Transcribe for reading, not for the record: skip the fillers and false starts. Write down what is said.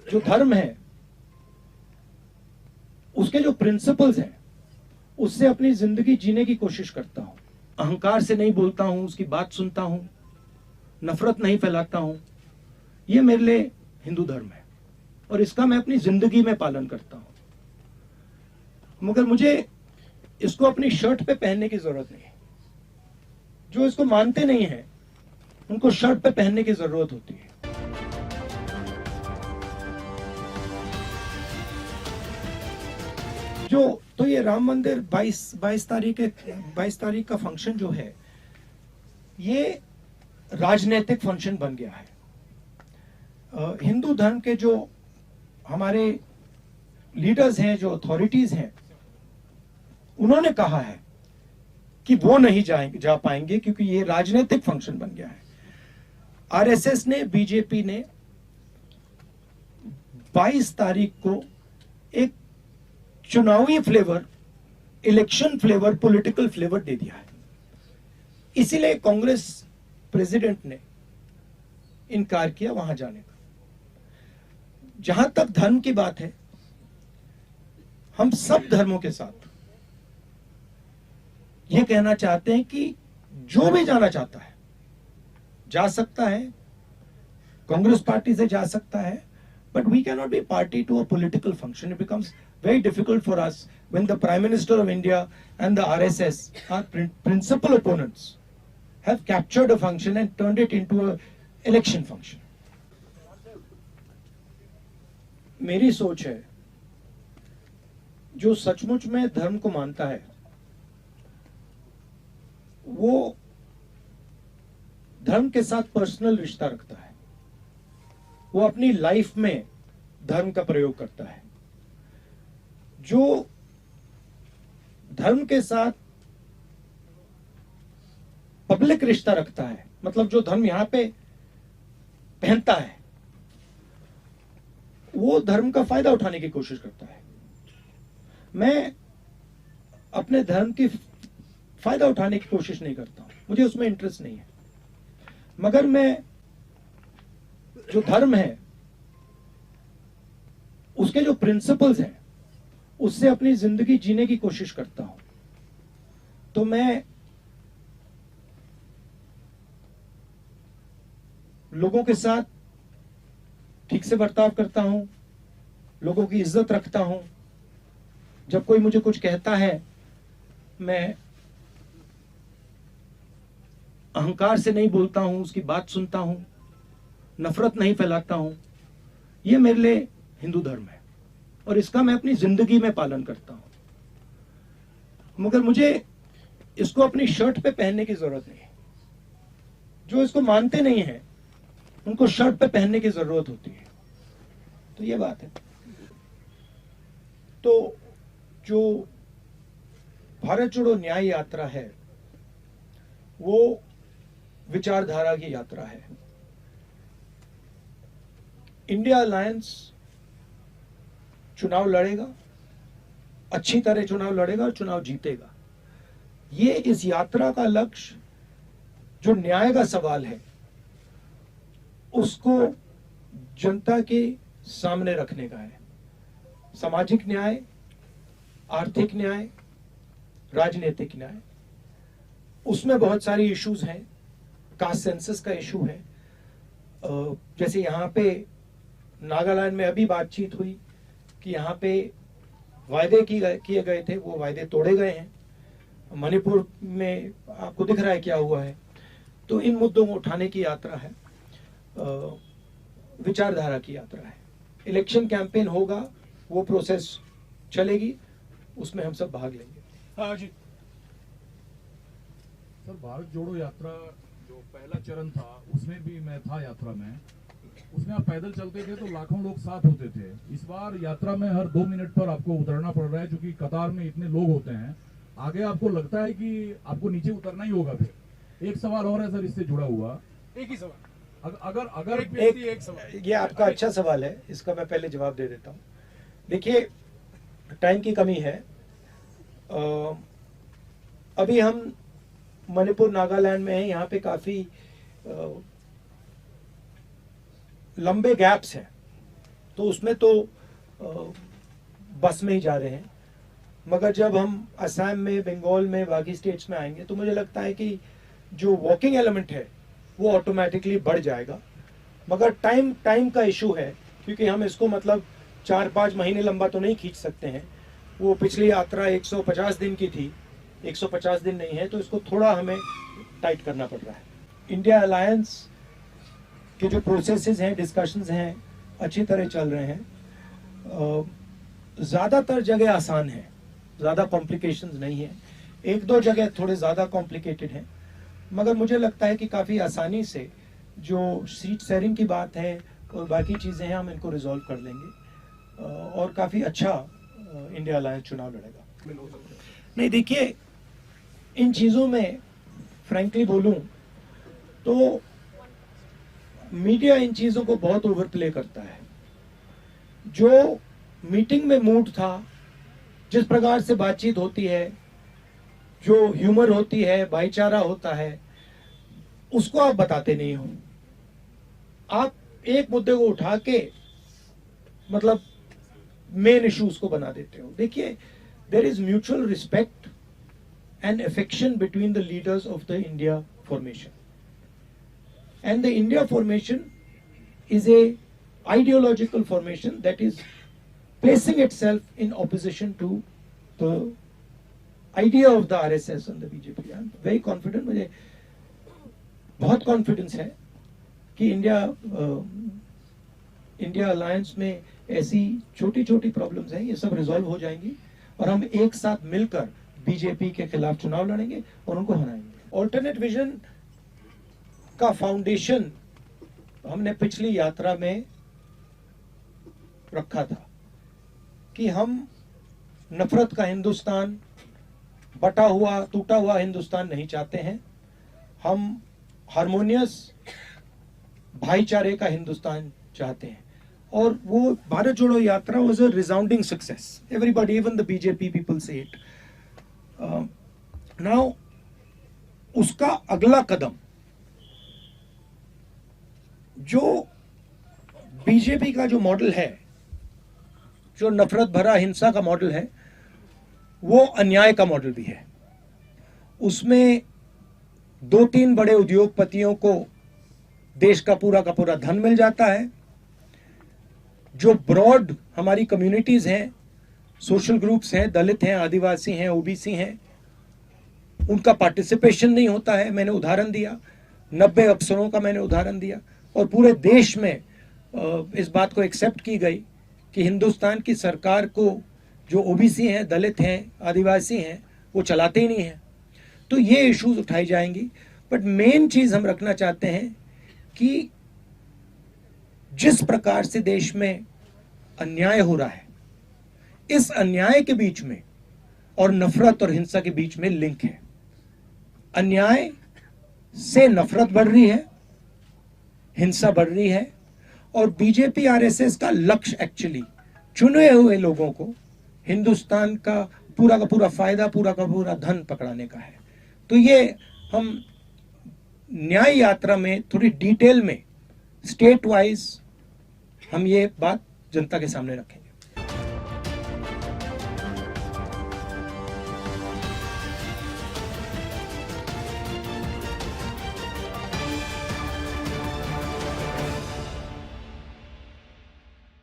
जो धर्म है उसके जो प्रिंसिपल्स हैं उससे अपनी जिंदगी जीने की कोशिश करता हूं। अहंकार से नहीं बोलता हूं, उसकी बात सुनता हूं, नफरत नहीं फैलाता हूं। यह मेरे लिए हिंदू धर्म है और इसका मैं अपनी जिंदगी में पालन करता हूं। मगर मुझे इसको अपनी शर्ट पे पहनने की जरूरत नहीं है। जो इसको मानते नहीं है उनको शर्ट पे पहनने की जरूरत होती है। तो ये राम मंदिर 22 तारीख का फंक्शन जो है ये राजनीतिक फंक्शन बन गया है। हिंदू धर्म के जो हमारे लीडर्स हैं, जो अथॉरिटीज हैं, उन्होंने कहा है कि वो नहीं जा पाएंगे क्योंकि ये राजनीतिक फंक्शन बन गया है। आरएसएस ने, बीजेपी ने 22 तारीख को एक चुनावी flavour, election flavour, political flavour दे दिया है। इसीलिए कांग्रेस प्रेसिडेंट ने इनकार किया वहां जाने का। जहां तक धर्म की बात है, हम सब धर्मों के साथ यह कहना चाहते हैं कि जो भी जाना चाहता है जा सकता है, कांग्रेस पार्टी से जा सकता है, but we cannot be party to a political function. It becomes very difficult for us when the Prime Minister of India and the RSS, our principal opponents, have captured a function and turned it into an election function. मेरी सोच है, जो सचमुच में धर्म को मानता है वो धर्म के साथ पर्सनल रिश्ता रखता है, वो अपनी लाइफ में धर्म का प्रयोग करता है। जो धर्म के साथ पब्लिक रिश्ता रखता है, मतलब जो धर्म यहां पे पहनता है, वो धर्म का फायदा उठाने की कोशिश करता है। मैं अपने धर्म की फायदा उठाने की कोशिश नहीं करता हूं, मुझे उसमें इंटरेस्ट नहीं है। मगर मैं जो धर्म है उसके जो प्रिंसिपल्स हैं उससे अपनी जिंदगी जीने की कोशिश करता हूं। तो मैं लोगों के साथ ठीक से बर्ताव करता हूं, लोगों की इज्जत रखता हूं। जब कोई मुझे कुछ कहता है, मैं अहंकार से नहीं बोलता हूं, उसकी बात सुनता हूं, नफरत नहीं फैलाता हूं। यह मेरे लिए हिंदू धर्म है और इसका मैं अपनी जिंदगी में पालन करता हूं। मगर मुझे इसको अपनी शर्ट पे पहनने की जरूरत नहीं है। जो इसको मानते नहीं है उनको शर्ट पे पहनने की जरूरत होती है। तो ये बात है। तो जो भारत जोड़ो न्याय यात्रा है वो विचारधारा की यात्रा है। इंडिया अलायंस चुनाव लड़ेगा, अच्छी तरह चुनाव लड़ेगा और चुनाव जीतेगा। ये इस यात्रा का लक्ष्य जो न्याय का सवाल है उसको जनता के सामने रखने का है। सामाजिक न्याय, आर्थिक न्याय, राजनीतिक न्याय, उसमें बहुत सारी इश्यूज हैं। कास्ट सेंसस का इशू है। जैसे यहाँ पे नागालैंड में अभी बातचीत हुई कि यहाँ पे वायदे किए गए थे, वो वायदे तोड़े गए हैं। मणिपुर में आपको दिख रहा है क्या हुआ है। तो इन मुद्दों को उठाने की यात्रा है, विचारधारा की यात्रा है। इलेक्शन कैंपेन होगा, वो प्रोसेस चलेगी, उसमें हम सब भाग लेंगे। हाँ जी सर, भारत जोड़ो यात्रा जो पहला चरण था उसमें भी मैं था यात्रा में, उसमें आप पैदल चलते थे तो लाखों लोग साथ होते थे। इस बार यात्रा में हर 2 मिनट पर आपको उतरना पड़ रहा है क्योंकि कतार में इतने लोग होते हैं। आगे आपको लगता है कि आपको नीचे उतरना ही होगा। फिर एक सवाल और है सर इससे जुड़ा हुआ, एक ही सवाल, अगर एक सवाल। ये आपका अच्छा सवाल है, इसका मैं पहले जवाब दे देता हूँ। देखिए, टाइम की कमी है। अभी हम मणिपुर, नागालैंड में हैं। यहाँ पे काफी लंबे गैप्स हैं तो उसमें तो बस में ही जा रहे हैं, मगर जब हम असम में, बंगाल में, बाकी स्टेट्स में आएंगे तो मुझे लगता है कि जो वॉकिंग एलिमेंट है वो ऑटोमेटिकली बढ़ जाएगा। मगर टाइम का इशू है, क्योंकि हम इसको मतलब 4-5 महीने लंबा तो नहीं खींच सकते हैं। वो पिछली यात्रा 150 दिन की थी, 150 दिन नहीं है, तो इसको थोड़ा हमें टाइट करना पड़ रहा है। इंडिया अलायंस के जो प्रोसेसेस हैं, डिस्कशंस हैं, अच्छी तरह चल रहे हैं। ज़्यादातर जगह आसान है, ज़्यादा कॉम्प्लिकेशंस नहीं है। 1-2 जगह थोड़े ज़्यादा कॉम्प्लिकेटेड हैं, मगर मुझे लगता है कि काफ़ी आसानी से जो सीट शेयरिंग की बात है और बाकी चीज़ें हैं, हम इनको रिजॉल्व कर लेंगे और काफ़ी अच्छा इंडिया अलायंस चुनाव लड़ेगा। नहीं, देखिए, इन चीज़ों में फ्रैंकली बोलूं तो मीडिया इन चीज़ों को बहुत ओवर प्ले करता है। जो मीटिंग में मूड था, जिस प्रकार से बातचीत होती है, जो ह्यूमर होती है, भाईचारा होता है, उसको आप बताते नहीं हो। आप एक मुद्दे को उठा के मतलब मेन इश्यूज को बना देते हो। देखिए, there is mutual respect and affection between the leaders of the India formation, and the India formation is a ideological formation that is placing itself in opposition to the idea of the RSS and the BJP. I am very confident, मुझे बहुत confidence है कि India alliance में ऐसी छोटी छोटी problems हैं, ये सब रिजॉल्व हो जाएंगी और हम एक साथ मिलकर बीजेपी के खिलाफ चुनाव लड़ेंगे और उनको हराएंगे। ऑल्टरनेट विजन का फाउंडेशन हमने पिछली यात्रा में रखा था कि हम नफरत का हिंदुस्तान, बटा हुआ टूटा हुआ हिंदुस्तान नहीं चाहते हैं। हम हार्मोनियस भाईचारे का हिंदुस्तान चाहते हैं। और वो भारत जोड़ो यात्रा was a resounding success. Everybody, even the BJP people से इट। नाउ उसका अगला कदम जो बीजेपी का जो मॉडल है, जो नफरत भरा हिंसा का मॉडल है, वो अन्याय का मॉडल भी है। उसमें 2-3 बड़े उद्योगपतियों को देश का पूरा धन मिल जाता है। जो ब्रॉड हमारी कम्युनिटीज हैं, सोशल ग्रुप्स हैं, दलित हैं, आदिवासी हैं, ओबीसी हैं, उनका पार्टिसिपेशन नहीं होता है। मैंने उदाहरण दिया, 90 अफसरों का मैंने उदाहरण दिया। और पूरे देश में इस बात को एक्सेप्ट की गई कि हिंदुस्तान की सरकार को जो ओबीसी हैं, दलित हैं, आदिवासी हैं, वो चलाते ही नहीं हैं। तो ये इश्यूज उठाई जाएंगी। बट मेन चीज हम रखना चाहते हैं कि जिस प्रकार से देश में अन्याय हो रहा है, इस अन्याय के बीच में और नफरत और हिंसा के बीच में लिंक है। अन्याय से नफरत बढ़ रही है, हिंसा बढ़ रही है, और बीजेपी आरएसएस का लक्ष्य एक्चुअली चुने हुए लोगों को हिंदुस्तान का पूरा फायदा, पूरा धन पकड़ाने का है। तो ये हम न्याय यात्रा में थोड़ी डिटेल में स्टेट वाइज हम ये बात जनता के सामने रखेंगे।